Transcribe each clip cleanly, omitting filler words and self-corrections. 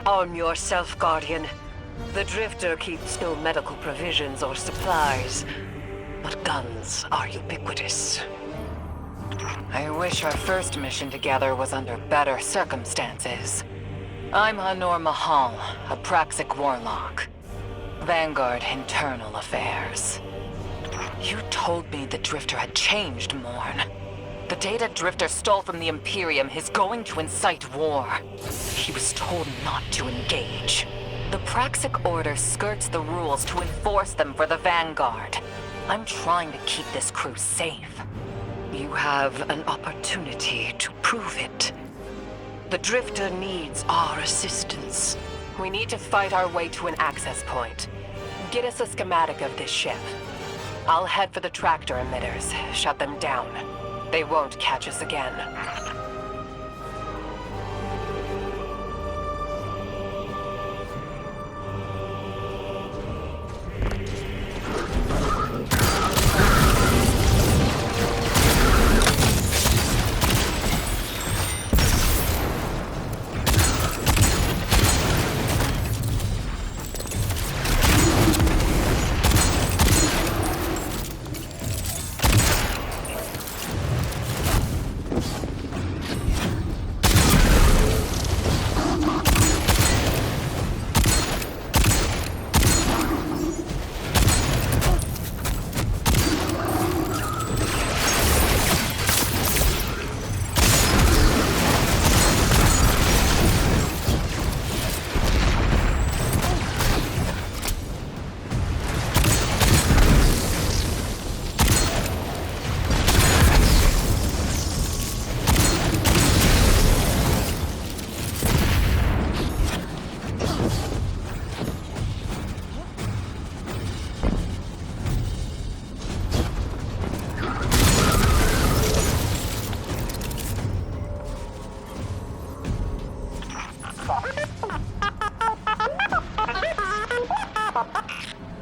Arm yourself, Guardian. The Drifter keeps no medical provisions or supplies, but guns are ubiquitous. I wish our first mission together was under better circumstances. I'm Hanor Mahal, a Praxic warlock. Vanguard Internal Affairs. You told me the Drifter had changed, Morn. The data Drifter stole from the Imperium is going to incite war. He was told not to engage. The Praxic Order skirts the rules to enforce them for the Vanguard. I'm trying to keep this crew safe. You have an opportunity to prove it. The Drifter needs our assistance. We need to fight our way to an access point. Get us a schematic of this ship. I'll head for the tractor emitters, shut them down. They won't catch us again.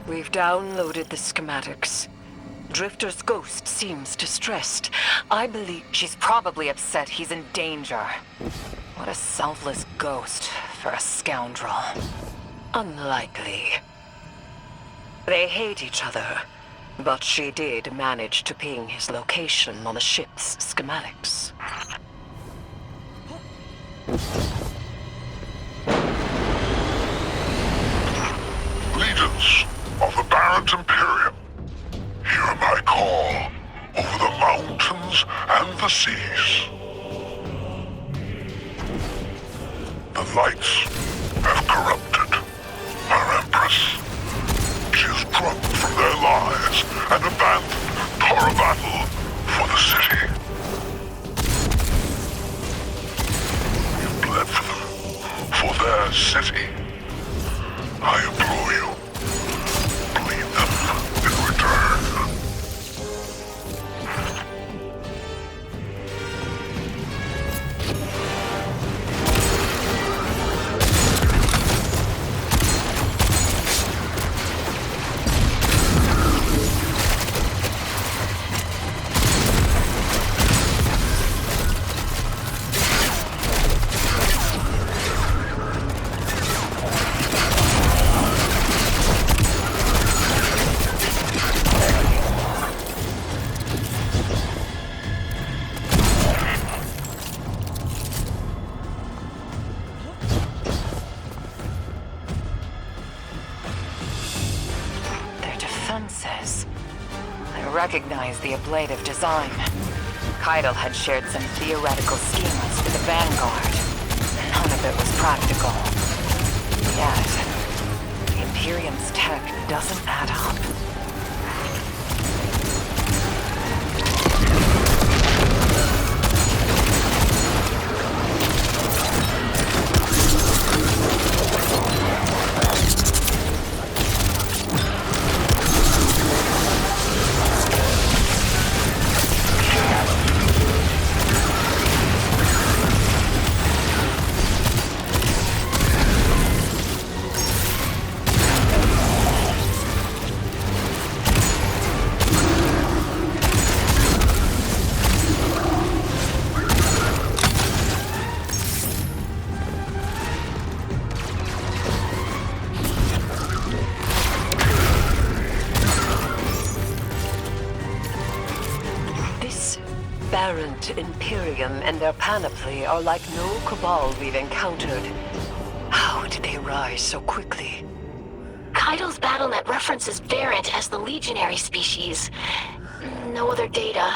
We've downloaded the schematics. Drifter's ghost seems distressed. I believe She's probably upset he's in danger. What a selfless ghost for a scoundrel. unlikely. They hate each other, but she did manage to ping his location on the ship's schematics. Legions of the Barrett Imperium, hear my call over the mountains and the seas. The lights have corrupted our Empress. She is drunk from their lies and abandoned for a battle for the city. We've bled for them, for their city. I implore you, bleed them in return. Defenses. I recognize the ablative design. Keitel had shared some theoretical schemas with the Vanguard. None of it was practical. Yet, the Imperium's tech doesn't add up. Imperium and their panoply are like no Cabal we've encountered. How did they rise so quickly? Keitel's BattleNet references Variant as the legionary species. No other data.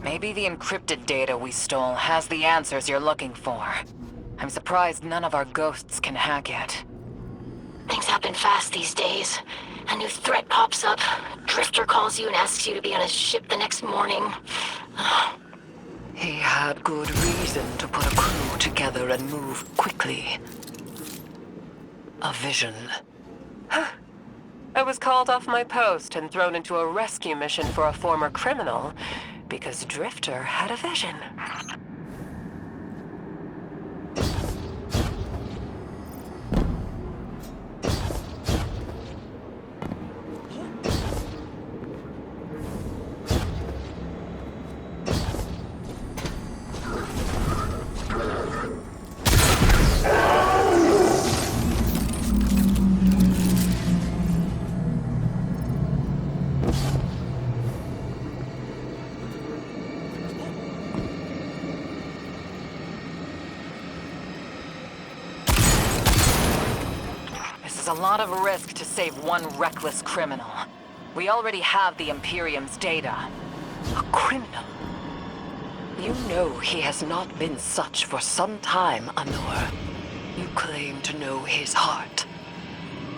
Maybe the encrypted data we stole has the answers you're looking for. I'm surprised none of our ghosts can hack it. Things happen fast these days. A new threat pops up. Drifter calls you and asks you to be on his ship the next morning. He had good reason to put a crew together and move quickly. A vision. I was called off my post and thrown into a rescue mission for a former criminal because Drifter had a vision. It's a lot of risk to save one reckless criminal. We already have the Imperium's data. A criminal? You know he has not been such for some time, Anor. You claim to know his heart.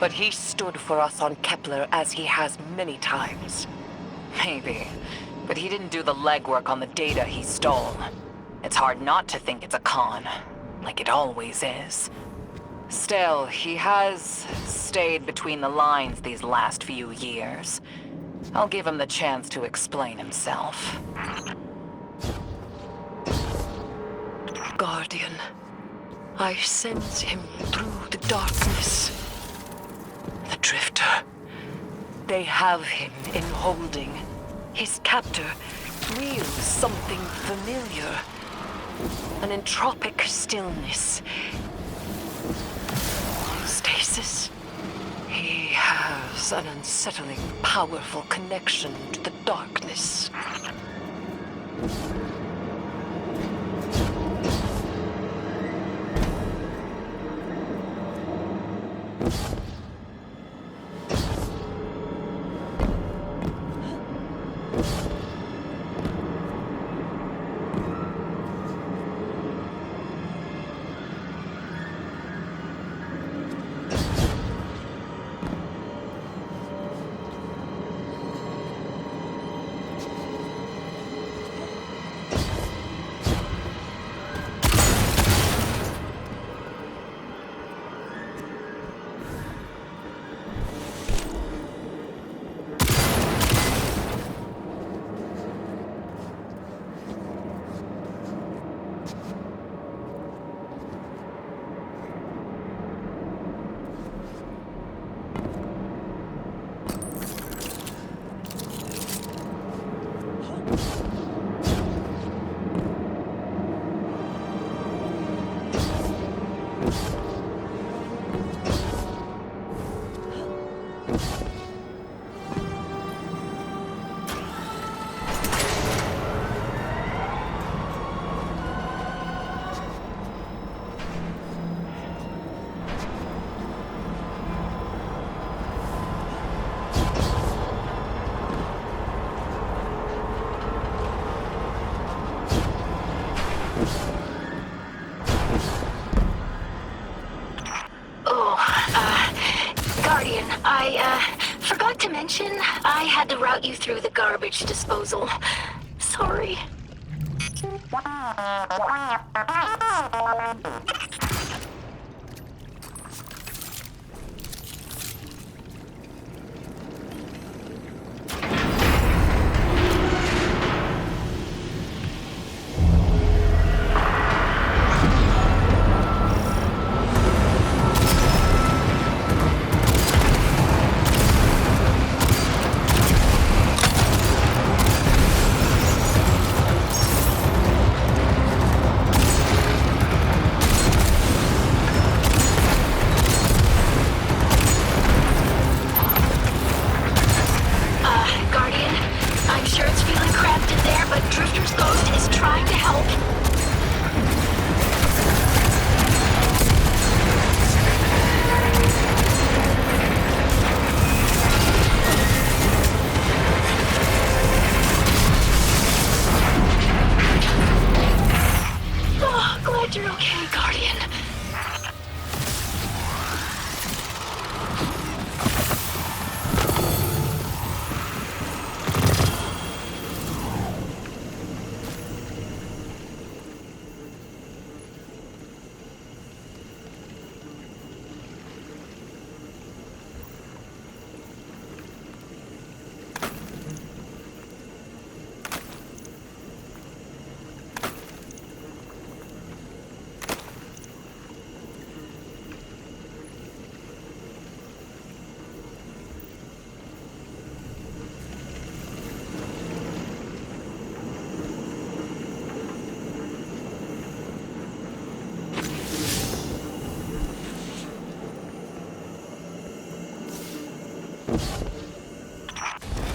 But he stood for us on Kepler as he has many times. Maybe. But he didn't do the legwork on the data he stole. It's hard not to think it's a con. Like it always is. Still, he has stayed between the lines these last few years. I'll give him the chance to explain himself. Guardian, I sense him through the darkness. The Drifter. They have him in holding. His captor wields something familiar. An entropic stillness. Stasis? He has an unsettling, powerful connection to the darkness. Guardian, I forgot to mention I had to route you through the garbage disposal. Sorry. Guardian, I'm sure it's feeling cramped in there, but Drifter's Ghost is trying to help. Oh, glad you're okay, Guardian.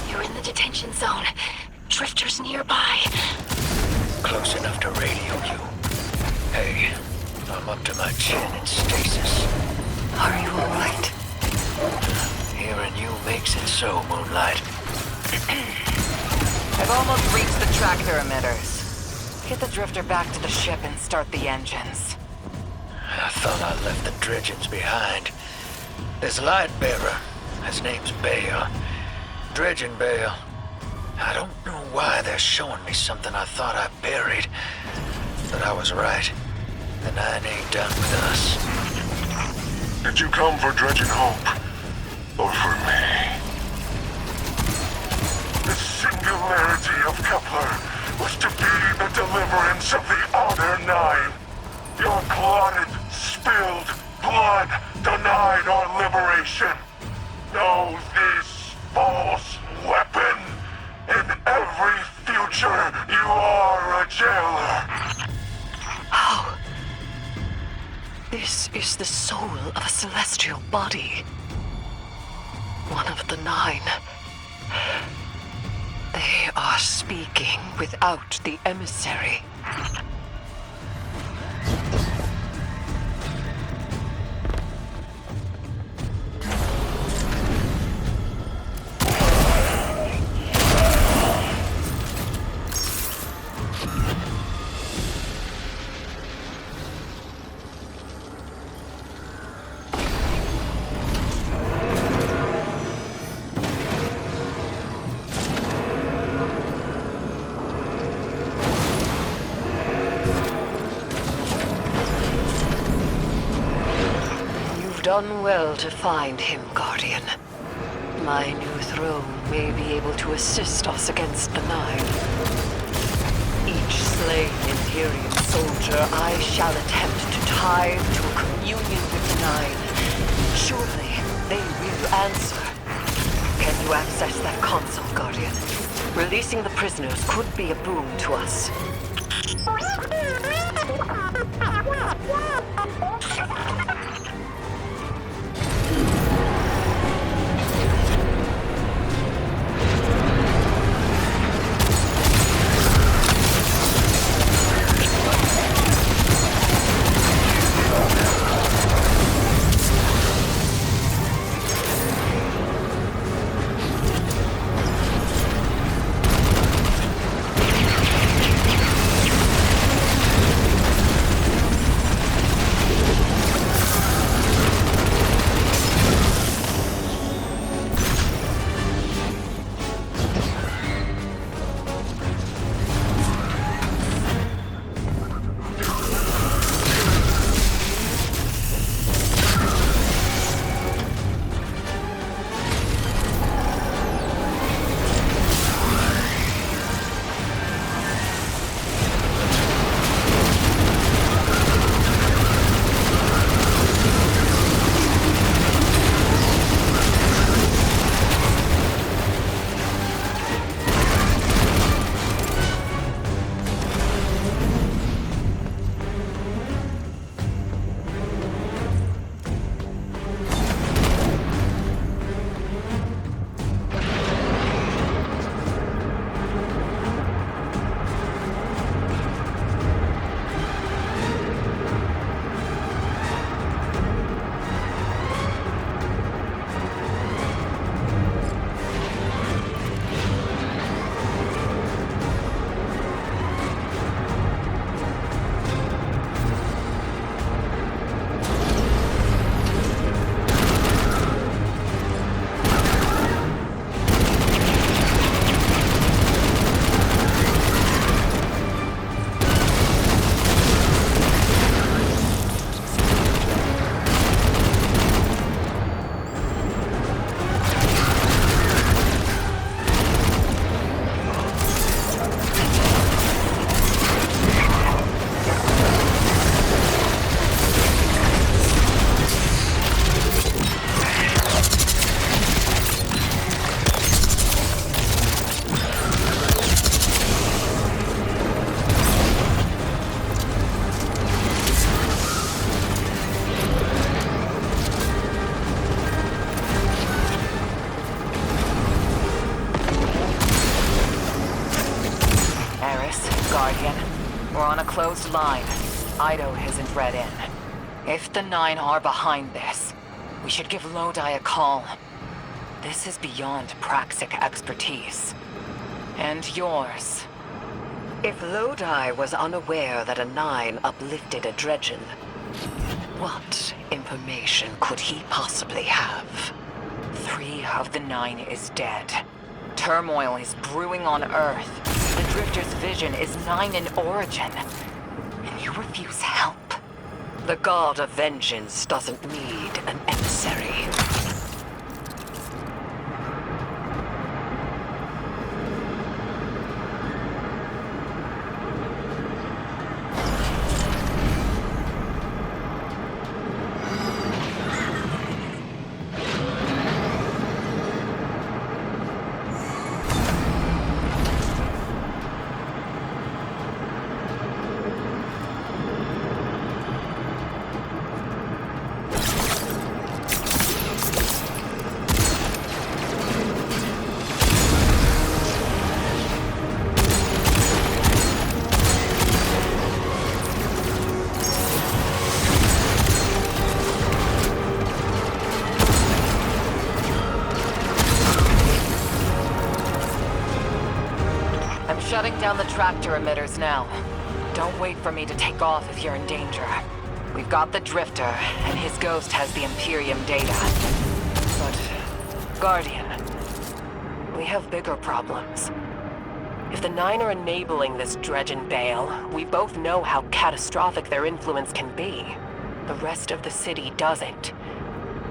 You're in the detention zone. Drifter's nearby. Close enough to radio you. Hey, I'm up to my chin in stasis. Are you all right? Hearing you makes it so, Moonlight. I've almost reached the tractor emitters. Get the drifter back to the ship and start the engines. I thought I left the dredgens behind. This light bearer, his name's Bale. Dredgen Bale. I don't know why they're showing me something I thought I buried. But I was right. The Nine ain't done with us. Did you come for Dredgen Hope? Or for me? The singularity of Kepler was to be the deliverance of the other nine. Your clotted, spilled blood denied our liberation. Know this false weapon. In every future, you are a jailer. How? This is the soul of a celestial body. One of the nine. They are speaking without the emissary. Done well to find him, Guardian. My new throne may be able to assist us against the Nine. Each slain Imperium soldier I shall attempt to tie to a communion with the Nine. Surely they will answer. Can you access that console, Guardian? Releasing the prisoners could be a boon to us. Guardian. We're on a closed line. Ido isn't read in. If the Nine are behind this, we should give Lodi a call. This is beyond Praxic expertise. And yours. If Lodi was unaware that a Nine uplifted a Dredgen, what information could he possibly have? 3 of the 9 is dead. Turmoil is brewing on Earth. The Drifter's vision is 9 in origin. And you refuse help? The God of Vengeance doesn't need an emissary. Shutting down the tractor emitters now. Don't wait for me to take off if you're in danger. We've got the Drifter, and his ghost has the Imperium data. But, Guardian, we have bigger problems. If the Nine are enabling this Dredgen Bale, we both know how catastrophic their influence can be. The rest of the city doesn't.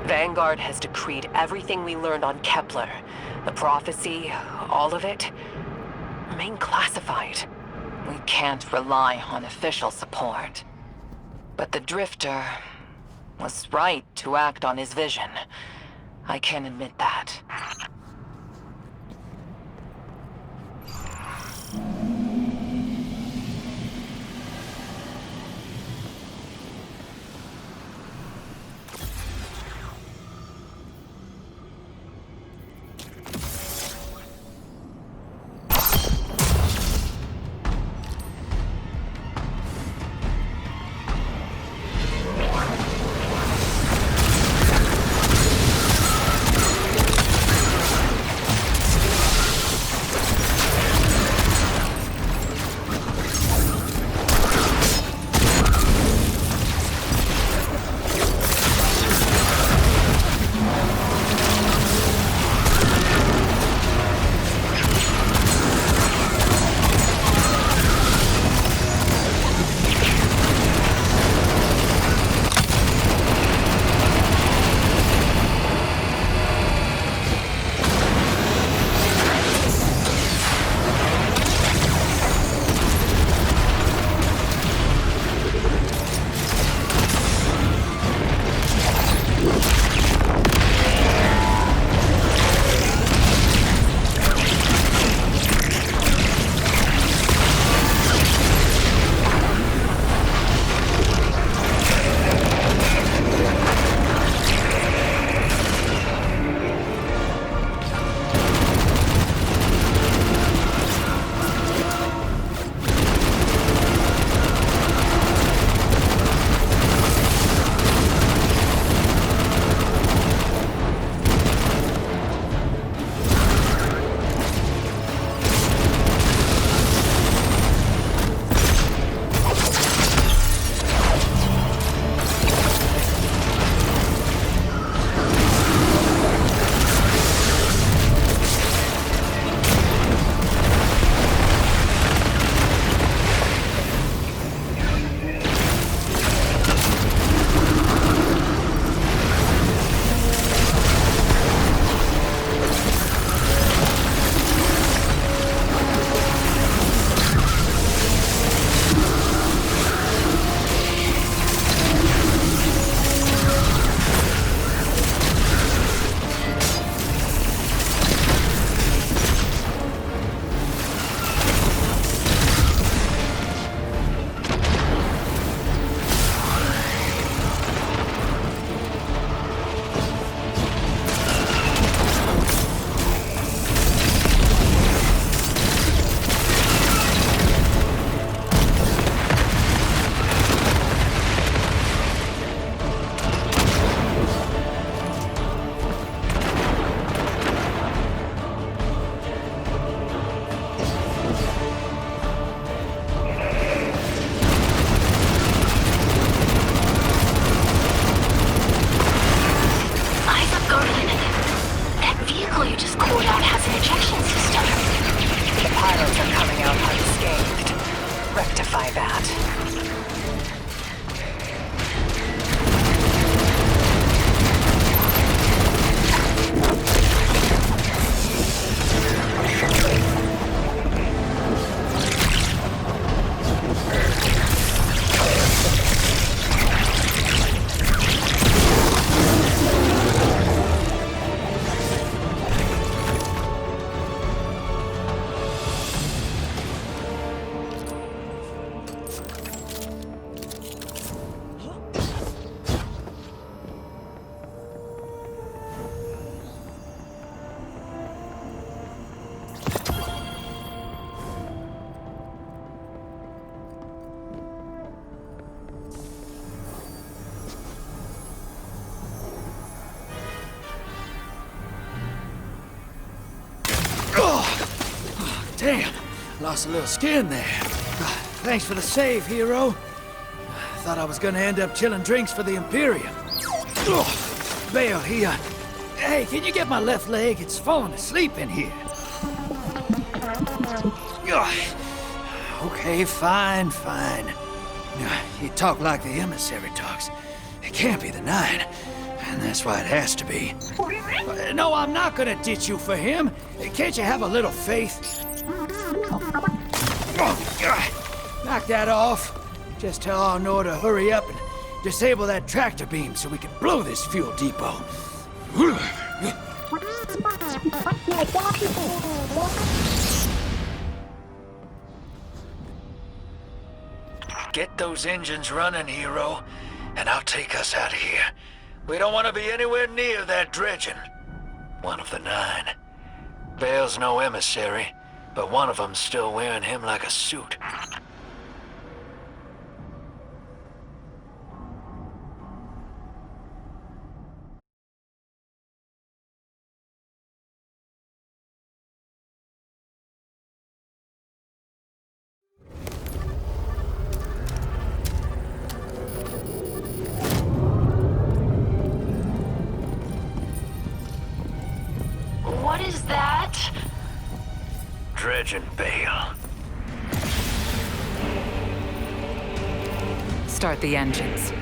Vanguard has decreed everything we learned on Kepler, the prophecy, all of it, remain classified. We can't rely on official support. But the Drifter was right to act on his vision. I can admit that. rectify that. Damn, lost a little skin there. Thanks for the save, hero. Thought I was gonna end up chilling drinks for the Imperium. Bale, hey, can you get my left leg? It's falling asleep in here. Okay, fine. You talk like the emissary talks. It can't be the 9, and that's why it has to be. No, I'm not gonna ditch you for him. Can't you have a little faith? Knock that off. Just tell Arnor to hurry up and disable that tractor beam so we can blow this fuel depot. Get those engines running, hero, and I'll take us out of here. We don't want to be anywhere near that dredging. One of the 9. Bale's no emissary, but one of them's still wearing him like a suit. What is that? Dredging Bale. Start the engines.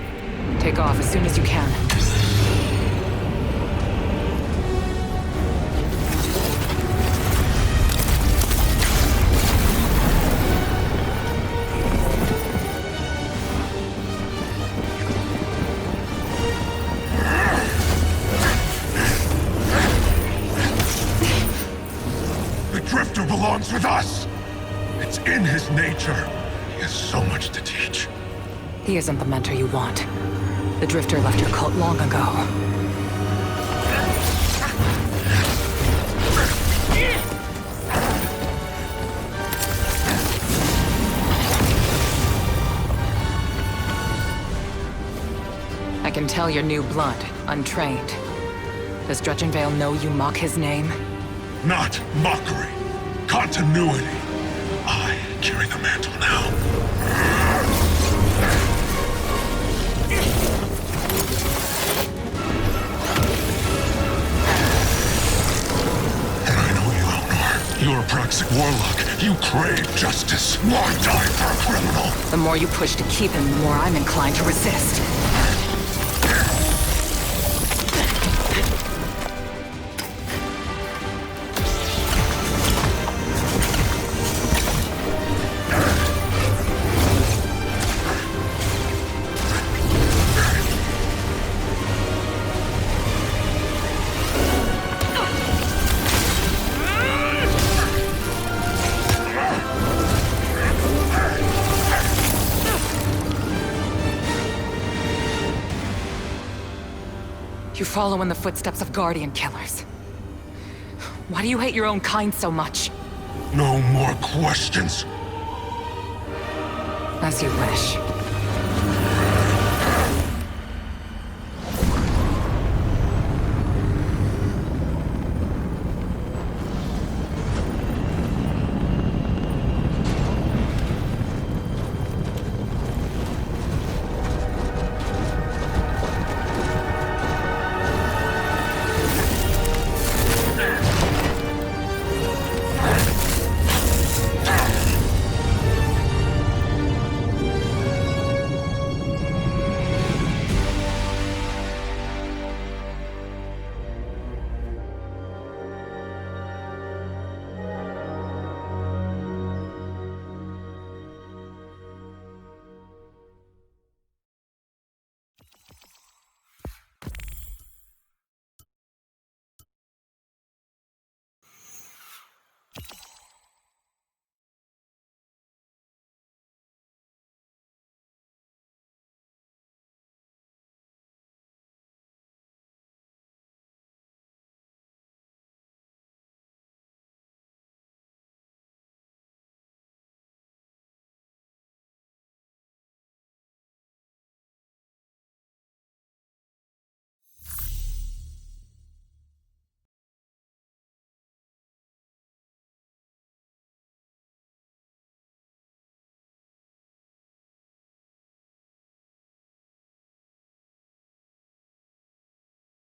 Take off as soon as you can. The Drifter belongs with us! It's in his nature. He has so much to teach. He isn't the mentor you want. The Drifter left your cult long ago. I can tell you're new blood, untrained. Does Dredgen Vale know you mock his name? Not mockery. Continuity. I carry the mantle now. And I know you, Elnor. You're a Praxic warlock. You crave justice. Why die for a criminal? The more you push to keep him, the more I'm inclined to resist. You follow in the footsteps of Guardian killers. Why do you hate your own kind so much? No more questions. As you wish.